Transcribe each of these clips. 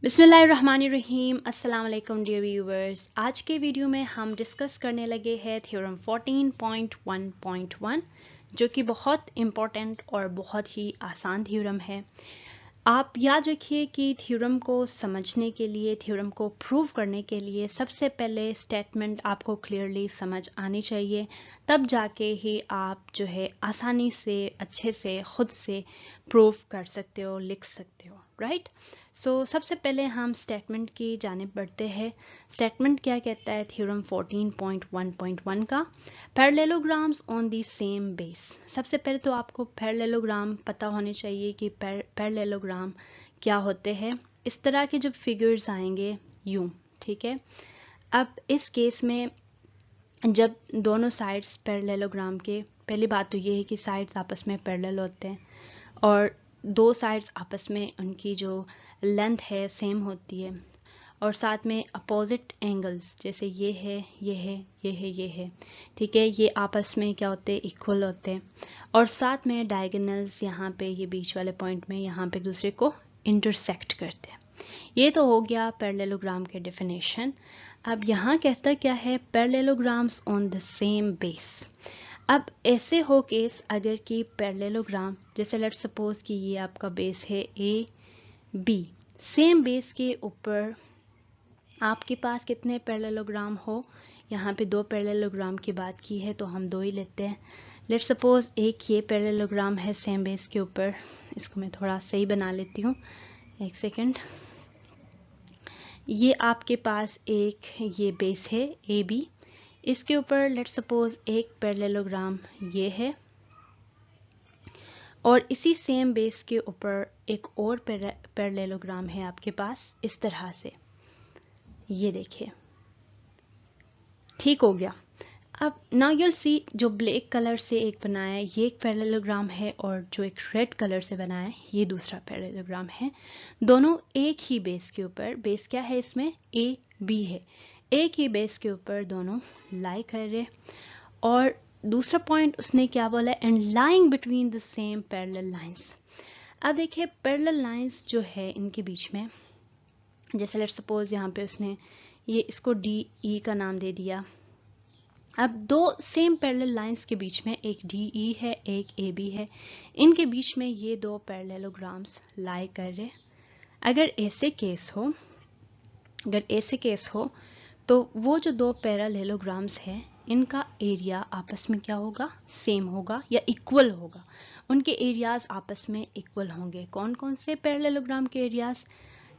बिस्मिल्लाहिर्रहमानिर्रहीम। अस्सलाम वालेकुम डियर व्यूवर्स। आज के वीडियो में हम डिस्कस करने लगे हैं थ्योरम 14.1.1 जो कि बहुत इम्पोर्टेंट और बहुत ही आसान थ्योरम है। आप याद रखिए कि थ्योरम को समझने के लिए, थ्योरम को प्रूव करने के लिए सबसे पहले स्टेटमेंट आपको क्लियरली समझ आनी चाहिए, तब जाके ही आप जो है आसानी से, अच्छे से, खुद से प्रूव कर सकते हो, लिख सकते हो, राइट। सो सबसे पहले हम स्टेटमेंट की जानिब बढ़ते हैं। स्टेटमेंट क्या कहता है थ्योरम 14.1.1 का? Parallelograms on the same base. सबसे पहले तो आपको पैरेललोग्राम पता होने चाहिए कि पैरेललोग्राम क्या होते हैं। इस तरह के जब फिगर्स आएंगे यूं, ठीक है। अब इस केस में जब दोनों साइड्स पैरेललोग्राम के, पहली बात तो ये है कि साइड्स आपस में पैरेलल होते हैं और दो साइड्स आपस में उनकी जो लेंथ है सेम होती है, और साथ में अपोजिट एंगल्स, जैसे ये है, ये है, ये है, ये है, ठीक है, ये आपस में क्या होते हैं, इक्वल होते हैं। और साथ में डायगोनल्स यहाँ पे, ये बीच वाले पॉइंट में यहाँ पे दूसरे को इंटरसेक्ट करते हैं। ये तो हो गया पैरेललोग्राम के डेफिनेशन। अब यहाँ कहता क्या है, parallelograms on the same base. अब ऐसे हो केस अगर कि पैरेललोग्राम, जैसे लेट्स सपोज कि ये आपका बेस है ए बी, सेम बेस के ऊपर आपके पास कितने पैरेललोग्राम हो, यहाँ पे दो पैरेललोग्राम की बात की है तो हम दो ही लेते हैं। लेट्स सपोज एक ये पैरेललोग्राम है सेम बेस के ऊपर, इसको मैं थोड़ा सही बना लेती हूँ, एक सेकेंड। ये आपके पास एक ये बेस है ए बी, इसके ऊपर लेट्स सपोज एक पैरेललोग्राम ये है, और इसी सेम बेस के ऊपर एक और पैरेललोग्राम है आपके पास इस तरह से, ये देखिए, ठीक हो गया। अब नाउ यूल सी, जो ब्लैक कलर से एक बनाया है ये एक पैरेललोग्राम है, और जो एक रेड कलर से बनाया है ये दूसरा पैरेललोग्राम है। दोनों एक ही बेस के ऊपर, बेस क्या है इसमें, ए बी है, एक ही बेस के ऊपर दोनों लाई कर रहे। और दूसरा पॉइंट उसने क्या बोला, and lying between the same parallel lines. अब देखिए पैरेलल लाइंस जो है इनके बीच में, जैसे लेट्स सपोज यहाँ पे उसने ये इसको डी ई का नाम दे दिया। अब दो सेम पैरेलल लाइंस के बीच में एक डी ई है, एक ए बी है, इनके बीच में ये दो पैरेललोग्राम्स लाई कर रहे। अगर ऐसे केस हो तो वो जो दो पैरेललोग्राम्स हैं इनका एरिया आपस में क्या होगा, सेम होगा या इक्वल होगा। उनके एरियाज आपस में इक्वल होंगे। कौन कौन से पैरेललोग्राम के एरियाज?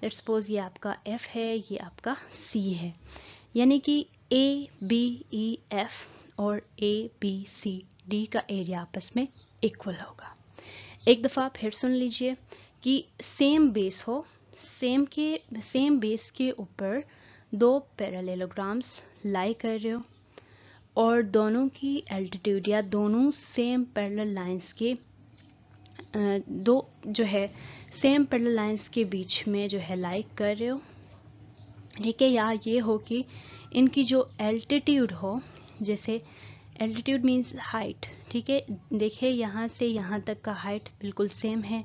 लेट्स सपोज ये आपका F है, ये आपका C है, यानी कि A B E F और A B C D का एरिया आपस में इक्वल होगा। एक दफ़ा फिर सुन लीजिए कि सेम बेस हो, सेम बेस के ऊपर दो पैरेललोग्राम्स लाई कर रहे हो, और दोनों की एल्टीट्यूड या दोनों सेम पैरेलल लाइंस के दो जो है सेम पैरेलल लाइंस के बीच में जो है लाई कर रहे हो, ठीक है। या ये हो कि इनकी जो एल्टीट्यूड हो, जैसे एल्टीट्यूड मीन्स हाइट, ठीक है। देखिए यहाँ से यहाँ तक का हाइट बिल्कुल सेम है,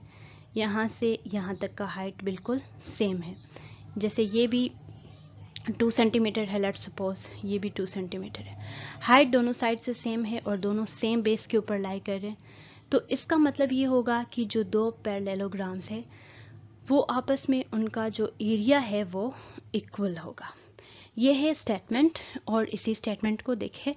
यहाँ से यहाँ तक का हाइट बिल्कुल सेम है। जैसे ये भी 2 सेंटीमीटर है, लेट्स सपोज ये भी 2 सेंटीमीटर है, हाइट दोनों साइड से सेम है और दोनों सेम बेस के ऊपर लाई कर रहे हैं। तो इसका मतलब ये होगा कि जो दो पैरेललोग्राम्स है वो आपस में उनका जो एरिया है वो इक्वल होगा। ये है स्टेटमेंट, और इसी स्टेटमेंट को देखें।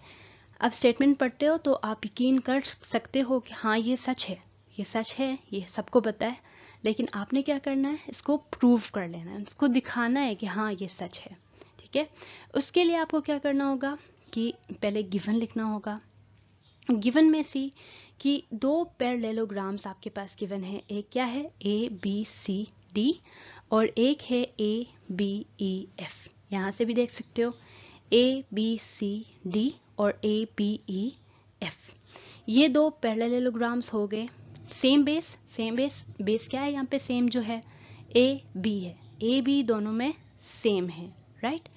अब स्टेटमेंट पढ़ते हो तो आप यकीन कर सकते हो कि हाँ ये सच है, ये सच है, ये सबको पता है, लेकिन आपने क्या करना है, इसको प्रूव कर लेना है, इसको दिखाना है कि हाँ ये सच है, ठीक है। उसके लिए आपको क्या करना होगा कि पहले गिवन लिखना होगा। गिवन में सी कि दो पैरेललोग्राम्स आपके पास गिवन है, एक क्या है, ए बी सी डी, और एक है ए बी ई एफ। यहाँ से भी देख सकते हो ए बी सी डी और ए बी ई एफ, ये दो पैरेललोग्राम्स हो गए। सेम बेस क्या है यहाँ पे, सेम जो है ए बी है, ए बी दोनों में सेम है, right.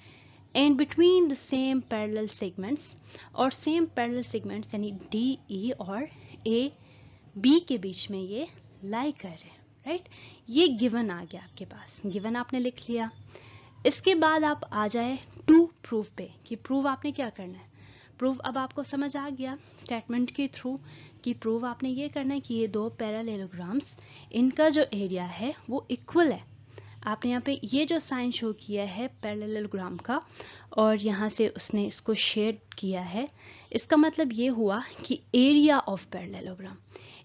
And between the same parallel segments, और सेम पैरेलल सेगमेंट्स यानी डी ई और ए बी के बीच में ये लाई कर रहे हैं, राइट। ये गिवन आ गया आपके पास, गिवन आपने लिख लिया। इसके बाद आप आ जाए टू प्रूफ पे कि प्रूव आपने क्या करना है। प्रूव अब आपको समझ आ गया स्टेटमेंट के थ्रू कि प्रूव आपने ये करना है कि ये दो पैरेललोग्राम्स, इनका जो एरिया है वो इक्वल है। आपने यहाँ पे ये जो साइन शो किया है पैरेललोग्राम का और यहाँ से उसने इसको शेड किया है, इसका मतलब ये हुआ कि area of parallelogram,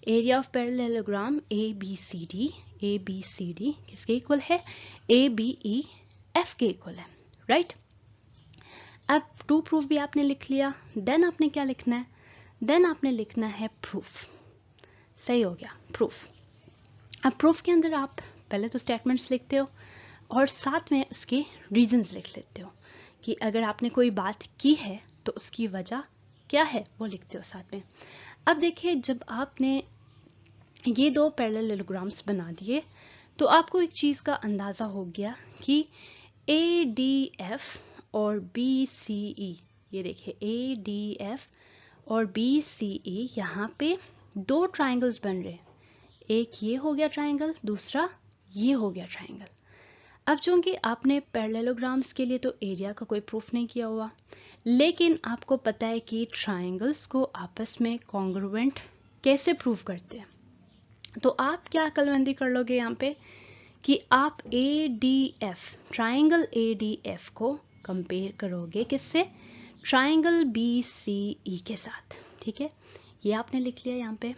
area of parallelogram A B C D किसके इक्वल है, ए बी ई एफ के इक्वल है, राइट। अब टू प्रूफ भी आपने लिख लिया। देन आपने क्या लिखना है, देन आपने लिखना है प्रूफ। सही हो गया, प्रूफ। अब प्रूफ के अंदर आप पहले तो स्टेटमेंट्स लिखते हो और साथ में उसके रीजंस लिख लेते हो कि अगर आपने कोई बात की है तो उसकी वजह क्या है वो लिखते हो साथ में। अब देखिए, जब आपने ये दो पैरेललोग्राम्स बना दिए तो आपको एक चीज़ का अंदाज़ा हो गया कि ए डी एफ और बी सी ई, ये देखिए ए डी एफ और बी सी ई, यहाँ पे दो ट्राइंगल्स बन रहे हैं। एक ये हो गया ट्राइंगल, दूसरा ये हो गया ट्राइंगल। अब चूंकि आपने पैरेललोग्राम्स के लिए तो एरिया का कोई प्रूफ नहीं किया हुआ, लेकिन आपको पता है कि ट्राइंगल्स को आपस में कॉन्ग्रुएंट कैसे प्रूव करते हैं, तो आप क्या अक्लमंदी कर लोगे यहाँ पे कि आप ए D F, triangle A D F को कंपेयर करोगे किससे, ट्राइंगल बी सी ई के साथ। ठीक है, ये आपने लिख लिया यहाँ पे।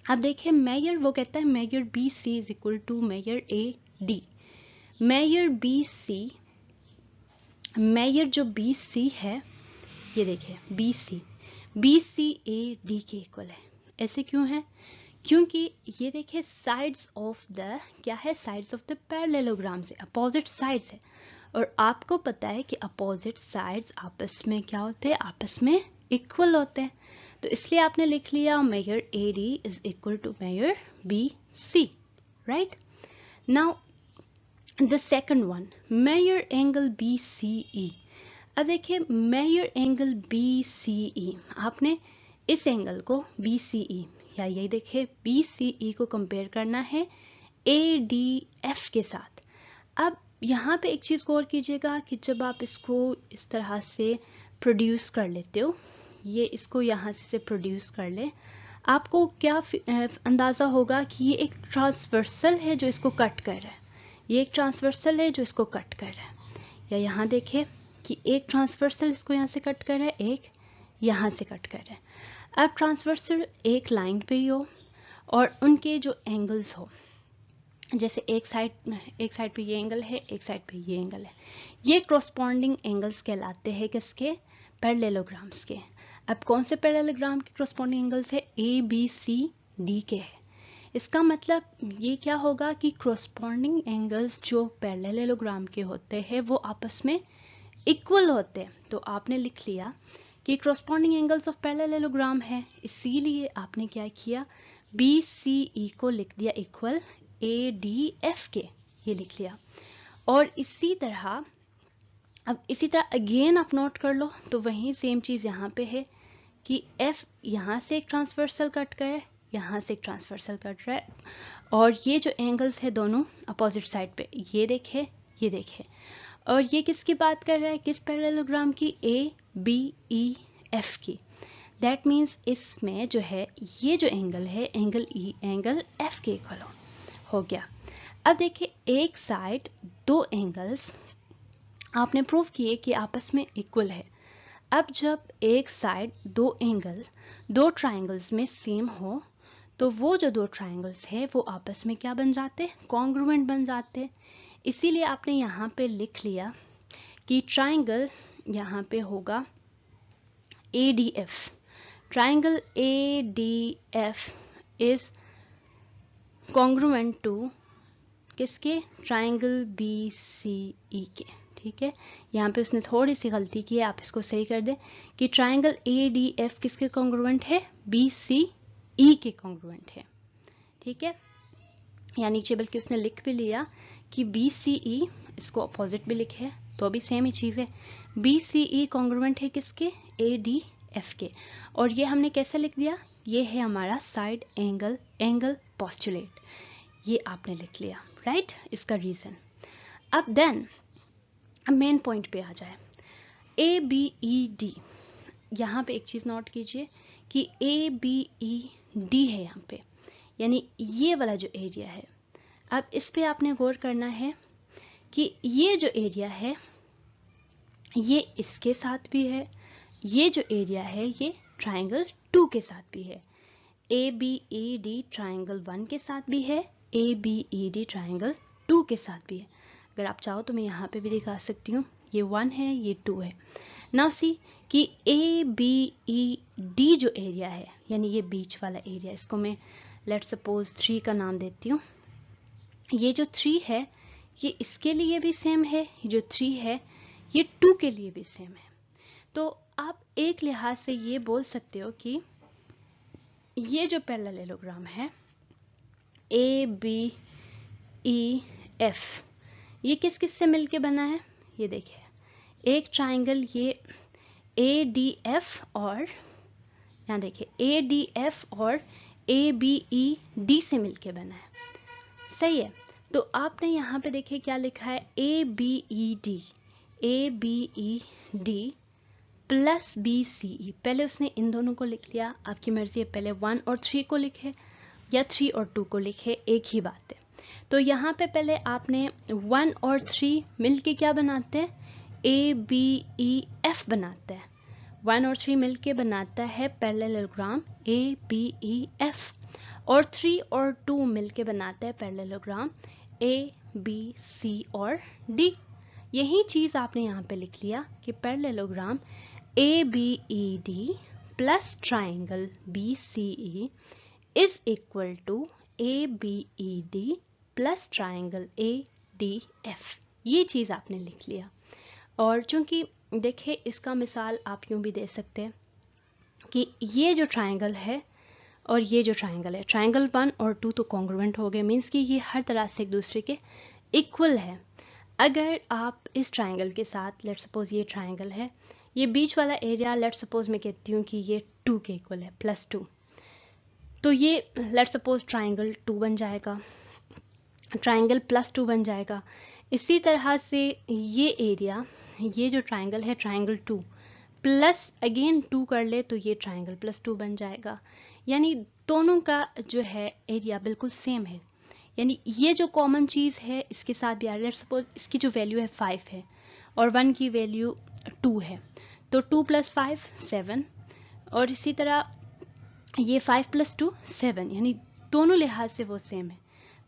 अब देखिए मेजर, वो कहता है measure B C is equal to measure A D. Measure B C, measure जो बी सी है, ये देखिए बी सी ए डी के इक्वल है। ऐसे क्यों है, क्योंकि ये देखिए साइड्स ऑफ द, क्या है, साइड्स ऑफ द पैरेललोग्राम से अपोजिट साइड्स है, और आपको पता है कि अपोजिट साइड्स आपस में क्या होते हैं, आपस में इक्वल होते हैं। तो इसलिए आपने लिख लिया measure A D is equal to measure B C, right. Now the second one, measure angle B C E. अब देखिए measure angle B C E, आपने इस एंगल को बी सी ई, या यही देखिए बी सी ई को कंपेयर करना है ए डी एफ के साथ। अब यहाँ पे एक चीज़ गौर कीजिएगा कि जब आप इसको इस तरह से प्रोड्यूस कर लेते हो, ये इसको यहाँ से प्रोड्यूस कर ले, आपको क्या अंदाज़ा होगा कि ये एक ट्रांसवर्सल है जो इसको कट कर रहा है, ये एक ट्रांसवर्सल है जो इसको कट कर रहा है। या यहाँ देखिए कि एक ट्रांसवर्सल इसको यहाँ से कट कर रहा है, एक यहाँ से कट कर रहा है। अब ट्रांसवर्सल एक लाइन पे ही हो और उनके जो एंगल्स हो, जैसे एक साइड पे ये एंगल है, एक साइड पे ये एंगल है, ये क्रॉसपॉन्डिंग एंगल्स कहलाते हैं किसके, पैरेललोग्राम्स के। अब कौन से पैरेललोग्राम के क्रॉसपॉन्डिंग एंगल्स है, ए बी सी डी के है। इसका मतलब ये क्या होगा कि क्रॉसपॉन्डिंग एंगल्स जो पैरेललोग्राम के होते हैं वो आपस में इक्वल होते हैं। तो आपने लिख लिया कि क्रॉसपॉन्डिंग एंगल्स ऑफ पैरेललोग्राम है, इसीलिए आपने क्या किया, बी सी ई को लिख दिया इक्वल ए डी एफ के, ये लिख लिया। और इसी तरह अब इसी तरह अगेन आप नोट कर लो, तो वही सेम चीज़ यहाँ पे है कि एफ यहाँ से एक ट्रांसवर्सल कट कर है, यहाँ से एक ट्रांसवर्सल कट रहा है, और ये जो एंगल्स है दोनों अपोजिट साइड पे, ये देखे, ये देखे, और ये किसकी बात कर रहा है, किस पैरेललोग्राम की, ए बी ई एफ की। दैट मीन्स इसमें जो है ये जो एंगल है, एंगल ई एंगल एफ के इक्वल हो गया। अब देखिए एक साइड दो एंगल्स आपने प्रूव किए कि आपस में इक्वल है। अब जब एक साइड दो एंगल दो ट्राइंगल्स में सेम हो, तो वो जो दो ट्राइंगल्स है वो आपस में क्या बन जाते, कॉन्ग्रुएंट बन जाते। इसीलिए आपने यहाँ पे लिख लिया कि ट्राइंगल यहाँ पे होगा A D F, triangle A D F is congruent to किसके, ट्राइंगल बी सी ई के। ठीक है, यहाँ पे उसने थोड़ी सी गलती की है, आप इसको सही कर दें कि ट्राइंगल ए डी एफ किसके कॉन्ग्रुएंट है, बी सी ई के कॉन्ग्रुएंट है। ठीक है, या नीचे बल्कि उसने लिख भी लिया कि बी सी ई, इसको अपोजिट भी लिखे तो भी सेम ही चीज़ है, बी सी ई कॉन्ग्रुएंट है किसके, ए डी एफ के। और ये हमने कैसे लिख दिया, ये है हमारा साइड एंगल पोस्टुलेट। ये आपने लिख लिया, राइट, इसका रीज़न। अब देन मेन पॉइंट पे आ जाए, ABED। यहाँ पे एक चीज़ नोट कीजिए कि ABED है यहाँ पे, यानी ये वाला जो एरिया है। अब इस पे आपने गौर करना है कि ये जो एरिया है ये इसके साथ भी है, ये जो एरिया है ये ट्राइंगल 2 के साथ भी है, ABED ट्राइंगल 1 के साथ भी है, ABED ट्राइंगल 2 के साथ भी है। अगर आप चाहो तो मैं यहाँ पे भी दिखा सकती हूँ, ये 1 है, ये 2 है। नाउ सी कि ABED जो एरिया है, यानी ये बीच वाला एरिया, इसको मैं लेट सपोज 3 का नाम देती हूँ। ये जो 3 है ये इसके लिए भी सेम है, ये जो 3 है ये 2 के लिए भी सेम है। तो आप एक लिहाज से ये बोल सकते हो कि ये जो पैरेललोग्राम है ABEF, ये किस किस से मिलके बना है, ये देखिए एक ट्राइंगल ये ADF और यहाँ देखिए ADF और ABED से मिलके बना है, सही है। तो आपने यहाँ पे देखिए क्या लिखा है, ABED प्लस BCE। पहले उसने इन दोनों को लिख लिया, आपकी मर्जी है पहले 1 और 3 को लिखे या 3 और 2 को लिखे, एक ही बात है। तो यहाँ पे पहले आपने 1 और 3 मिलके क्या बनाते हैं, ABEF बनाते हैं। 1 और 3 मिलके बनाता है पैरेललोग्राम ABEF, और 3 और 2 मिलके बनाता है पैरेललोग्राम ABC और D। यही चीज आपने यहाँ पे लिख लिया कि parallelogram ABED plus triangle BCE is equal to ABED plus triangle ADF। ये चीज आपने लिख लिया। और चूंकि देखिए इसका मिसाल आप यूं भी दे सकते हैं कि ये जो ट्राइंगल है और ये जो ट्राइंगल है, ट्राइंगल 1 और 2 तो कॉन्ग्रुएंट हो गए, मीन्स कि ये हर तरह से एक दूसरे के इक्वल है। अगर आप इस ट्राइंगल के साथ, लेट सपोज ये ट्राइंगल है, ये बीच वाला एरिया लेट सपोज मैं कहती हूँ कि ये 2 के इक्वल है, +2, तो ये लेट सपोज ट्राइंगल 2 बन जाएगा, ट्राइंगल +2 बन जाएगा। इसी तरह से ये एरिया, ये जो ट्राइंगल है ट्राइंगल 2 प्लस अगेन 2 कर ले तो ये ट्राइंगल +2 बन जाएगा। यानी दोनों का जो है एरिया बिल्कुल सेम है, यानी ये जो कॉमन चीज़ है इसके साथ भी आ रहा है। लेट सपोज इसकी जो वैल्यू है 5 है और 1 की वैल्यू 2 है, तो 2 + 5 7, और इसी तरह ये 5 + 2 7, यानी दोनों लिहाज से वो सेम है।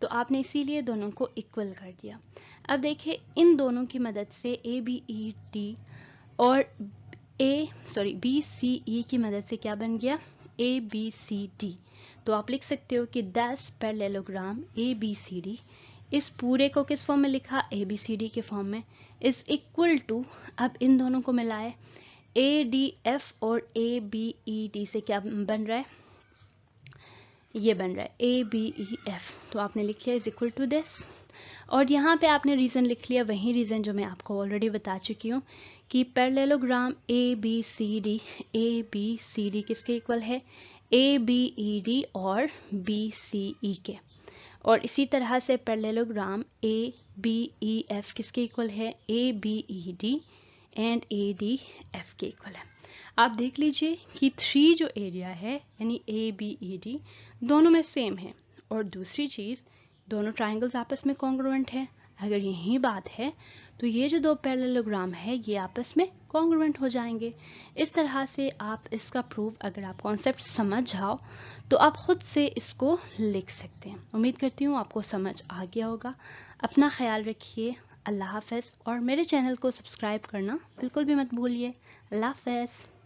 तो आपने इसीलिए दोनों को इक्वल कर दिया। अब देखिए इन दोनों की मदद से ABED और BCE की मदद से क्या बन गया, ABCD। तो आप लिख सकते हो कि 10 पैरेललोग्राम ABCD, इस पूरे को किस फॉर्म में लिखा, ABCD के फॉर्म में, इज इक्वल टू, अब इन दोनों को मिलाए, ADF और ABED से क्या बन रहा है, ये बन रहा है ABEF। तो आपने लिख लिया इज इक्वल टू दिस, और यहाँ पे आपने रीज़न लिख लिया, वही रीज़न जो मैं आपको ऑलरेडी बता चुकी हूँ कि पैरेललोग्राम ABCD किसके इक्वल है, ABED और BCE के। और इसी तरह से पैरेललोग्राम ABEF किसके इक्वल है, ABED एंड ADF के इक्वल है। आप देख लीजिए कि 3 जो एरिया है यानी ABED दोनों में सेम है, और दूसरी चीज़ दोनों ट्राइंगल्स आपस में कॉन्ग्रुएंट है। अगर यही बात है तो ये जो दो पैरेललोग्राम है ये आपस में कॉन्ग्रुएंट हो जाएंगे। इस तरह से आप इसका प्रूफ, अगर आप कॉन्सेप्ट समझ जाओ तो आप खुद से इसको लिख सकते हैं। उम्मीद करती हूँ आपको समझ आ गया होगा। अपना ख्याल रखिए, अल्लाह हाफ़िज़, और मेरे चैनल को सब्सक्राइब करना बिल्कुल भी मत भूलिए। अल्लाह हाफ़िज़।